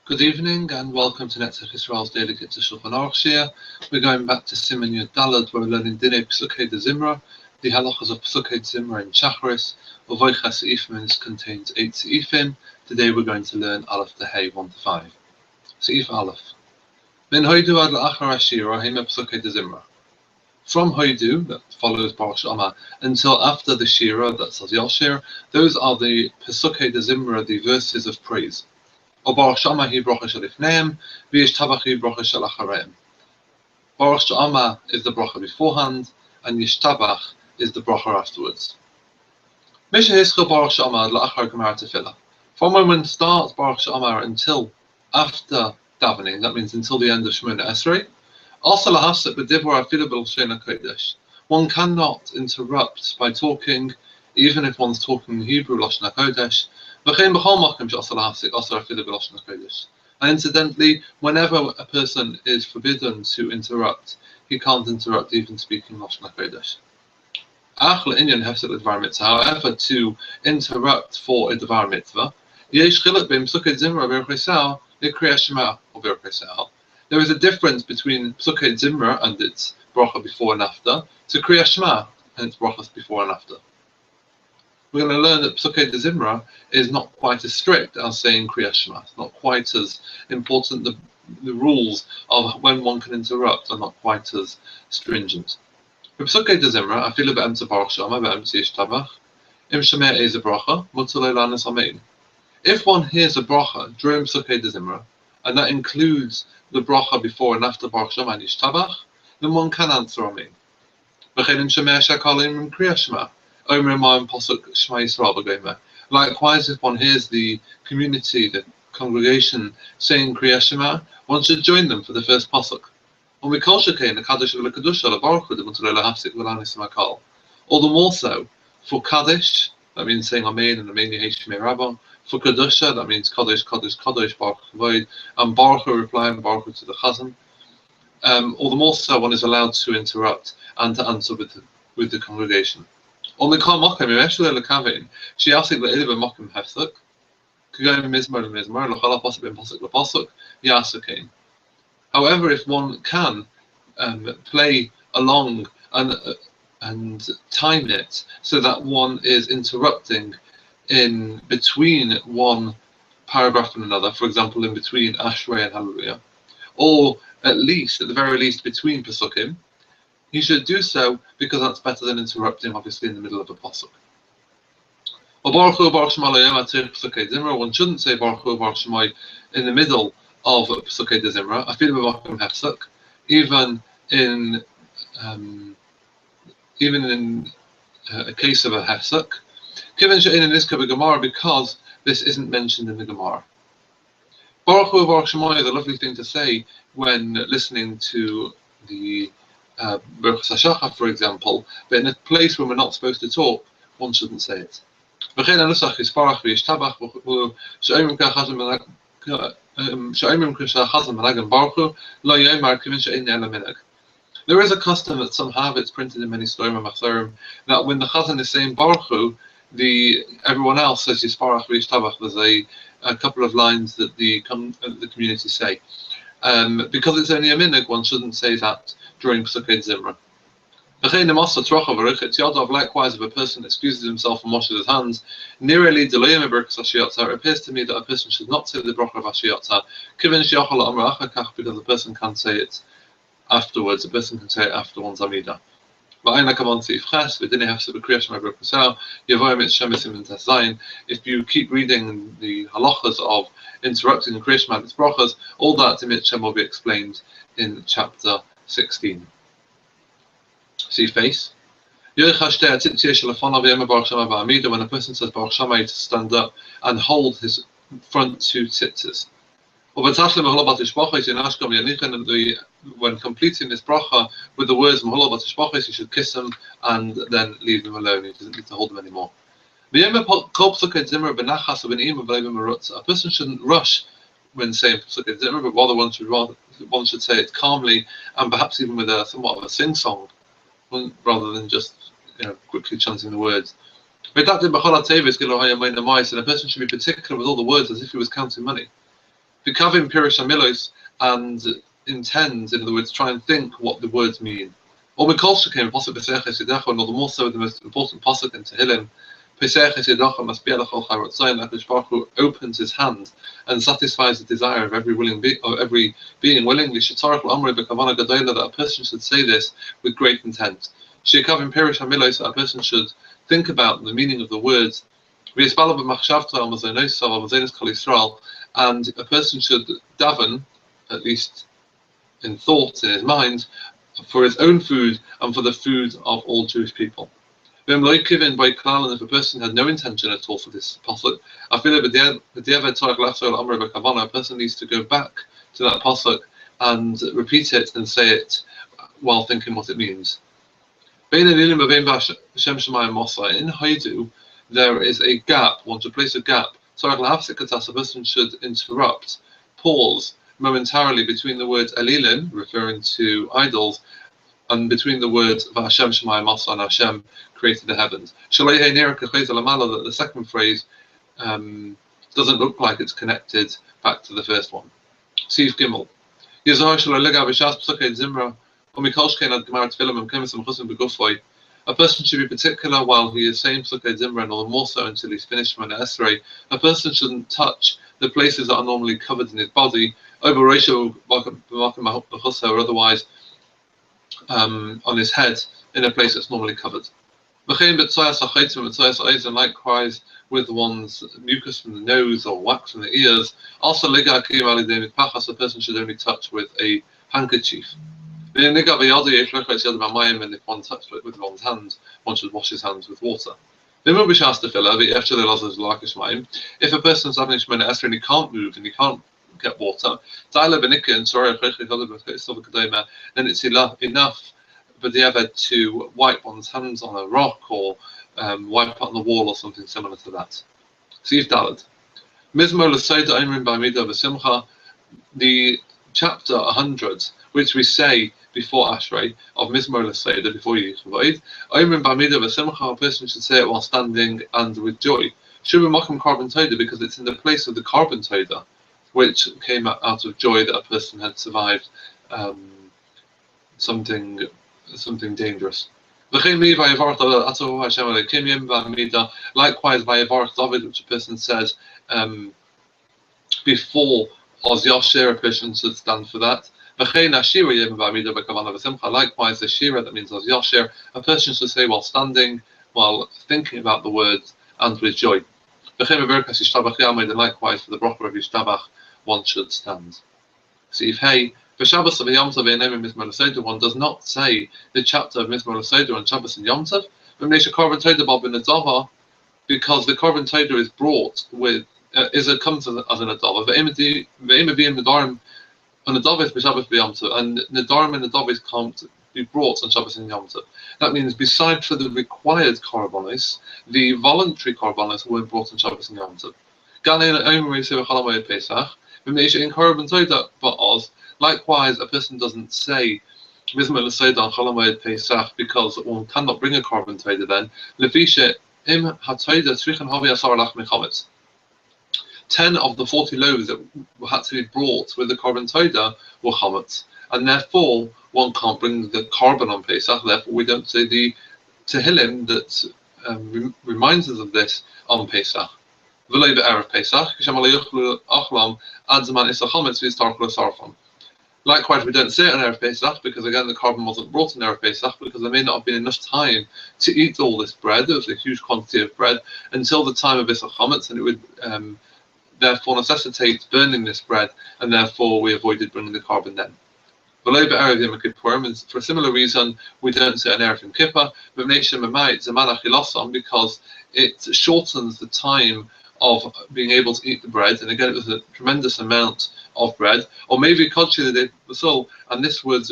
Good evening and welcome to Netzach Israel's daily Kitzur Shulchan Aruch Shir. We're going back to Siman Yud Dalad, where we're learning Dinei Pesukei de Zimra, the halachas of Pesukei de Zimra in Shacharis. Ovoicha Seifim contains 8 Seifim. Today we're going to learn Aleph to Hey 1 to 5. Seif Aleph. Min Hoidu ad la'achar Ashira Hema Pesukei de Zimra. From Hoidu, that follows Baruch Shama, until after the Shira, that says Yalshir, those are the Pesukei de Zimra, the verses of praise. Baruch Shama hi bracha shelifneim, v'yishtabach hi bracha shelachareim. Baruch Shama is the bracha beforehand, and yishtabach is the bracha afterwards. Misha hischa Baruch Shama la'achar gemara tefillah. From when one starts Baruch Shama until after davening, that means until the end of Shemona Esrei. Also lahafsek b'divur afilu b'lshon hakodesh. One cannot interrupt by talking, even if one's talking in Hebrew lashon hakodesh. And incidentally, whenever a person is forbidden to interrupt, he can't interrupt even speaking Lashon HaKodesh. However, to interrupt for a Dvar Mitzvah, there is a difference between Pesukei Zimra and its bracha before and after, to Kriya Shema and its brachas before and after. We're going to learn that Pesukei de Zimra is not quite as strict as saying Kriya Shema. It's not quite as important. The rules of when one can interrupt are not quite as stringent. For Pesukei de Zimra, afilu be'emtza Baruch Shama be'emtza yishtabach, im shemeh eze bracha, mutar le'lanes amein. If one hears a bracha during Pesukei de Zimra, and that includes the bracha before and after Baruch Shama and yishtabach, then one can answer amein. V'chein im shemeh shakalim im Kriya Shema. Likewise, if one hears the community, the congregation saying Kriya Shema, one should join them for the first pasuk. All the more so for Kaddish, that means saying Amen and Amen Yehi Shmei Rabbah. For Kedusha, that means Kaddish, Kaddish, Kaddish, Baruch Hu, and Baruch Hu replying Baruch Hu to the Chazan. All the more so one is allowed to interrupt and to answer with the congregation. However, if one can play along and time it so that one is interrupting in between one paragraph and another, for example, in between Ashrei and Hallelujah, or at the very least, between Pesukim, he should do so because that's better than interrupting, obviously, in the middle of a pasuk. One shouldn't say Baruch Hu Baruch Shema in the middle of Pesukei de Zimra, even in a case of a hefsek, because this isn't mentioned in the Gemara. Baruch Hu Baruch Shema is a lovely thing to say when listening to the Berachos HaShachar, for example, but in a place where we're not supposed to talk, one shouldn't say it. There is a custom that some have, it's printed in many Storim and Macharim, that when the Chazan is saying Baruch Hu, everyone else says Yisparach v'Yishtabach. There's a couple of lines that the community say. Because it's only a minhag, one shouldn't say that during Pesukei Zimra. Likewise, if a person excuses himself and washes his hands, it appears to me that a person should not say the bracha of Ashiyatza, because the person can't say it afterwards. A person can say it after one's Amidah. If you keep reading the halachas of interrupting the Kriya Shema and its brachas, all that in Shem will be explained in chapter 16. See face. When a person says Baruch Shama, to stand up and hold his front two tzitzis. When completing this bracha with the words he should kiss them and then leave them alone. He doesn't need to hold them anymore. A person shouldn't rush when saying Pesukei Zimra, but rather one should say it calmly and perhaps even with somewhat of a sing-song, rather than just quickly chanting the words. And a person should be particular with all the words as if he was counting money. Vikavim Pirish Amilos, and intend, in other words, try and think what the words mean. Or Mikolsha came Pasuk Peseches Yidecha, and more so the most important Pasuk in Tehillim, Peseches Yidecha must be Alachol Chayrot Zayin, that Baruch Hu opens his hand and satisfies the desire of every being willingly. Shetarach L'Amrei B'Kavana Gadola, that a person should say this with great intent. Shekavim Pirish Hamilos, that a person should think about the meaning of the words. V'Yispala B'Machshavta Amazonosav Amazonos Kol Yisrael, and a person should daven, at least in thought, in his mind, for his own food and for the food of all Jewish people. And if a person had no intention at all for this pasuk, a person needs to go back to that pasuk and repeat it and say it while thinking what it means. In Haidu, there is a gap. One should place a gap. A person should interrupt, pause momentarily between the words Elilin, referring to idols, and between the words V'Hashem Shemayim Asa, and Hashem created the heavens. That the second phrase doesn't look like it's connected back to the first one. Siv Gimel. A person should be particular while he is saying P'sukei Zimra, and all the more so until he's finished Shemona Esrei. A person shouldn't touch the places that are normally covered in his body, or otherwise on his head in a place that's normally covered. And likewise with one's mucus from the nose or wax from the ears. Also, a person should only touch with a handkerchief. And if one touched it with one's hands, one should wash his hands with water. If a person's having Shemona Esrei and he can't move and he can't get water, then it's enough to wipe one's hands on a rock or wipe it on the wall or something similar to that. The chapter 100, which we say before Ashrei, of Mizmor L'Seder, before you avoid, a person should say it while standing and with joy. Because it's in the place of the carbon toda, which came out of joy that a person had survived something dangerous. Likewise, Vayevarach David, which a person says before Oz Yasher, a person should stand for that. Likewise, the Shira, that means Oz Yasher, a person should say while standing, while thinking about the words, and with joy. And likewise, for the bracha of Yishtabach, one should stand. See if hey, for Shabbos of Yom Tov one does not say the chapter of Mizmor L'Seder on Shabbos and Yom Tov, because the korban toda is brought with comes as an adava. And Nedarim and Nedavis can't be brought on Shabbos and Yom Tov. That means besides for the required korbanos, the voluntary korbanos weren't brought on Shabbos and Yom Tov. Likewise, a person doesn't say Mizmor L'Seder on Chol HaMoed Pesach because one cannot bring a korban toda then. 10 of the 40 loaves that had to be brought with the korban toda were chametz, and therefore one can't bring the korban on Pesach. Therefore, we don't say the Tehillim that reminds us of this on Pesach. Likewise, we don't say it on Erev Pesach because again the korban wasn't brought on Erev Pesach because there may not have been enough time to eat all this bread. There was a huge quantity of bread until the time of Isser Chametz, and it would therefore necessitate burning this bread, and therefore we avoided bringing the korban then. For a similar reason, we don't say an Erev Yom Kippur, because it shortens the time of being able to eat the bread, and again it was a tremendous amount of bread, or maybe kodshim the day before, and this would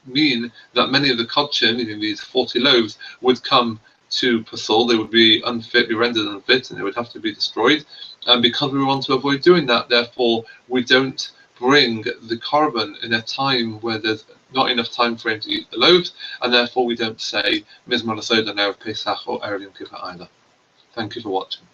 mean that many of the kodshim, meaning these 40 loaves, would come to Pasul. They would be unfit, be rendered unfit, and they would have to be destroyed. And because we want to avoid doing that, therefore we don't bring the korban in a time where there's not enough time for him to eat the loaves, and therefore we don't say Mizmor L'Seder on Erev Pesach or Erev Yom Kippur either. Thank you for watching.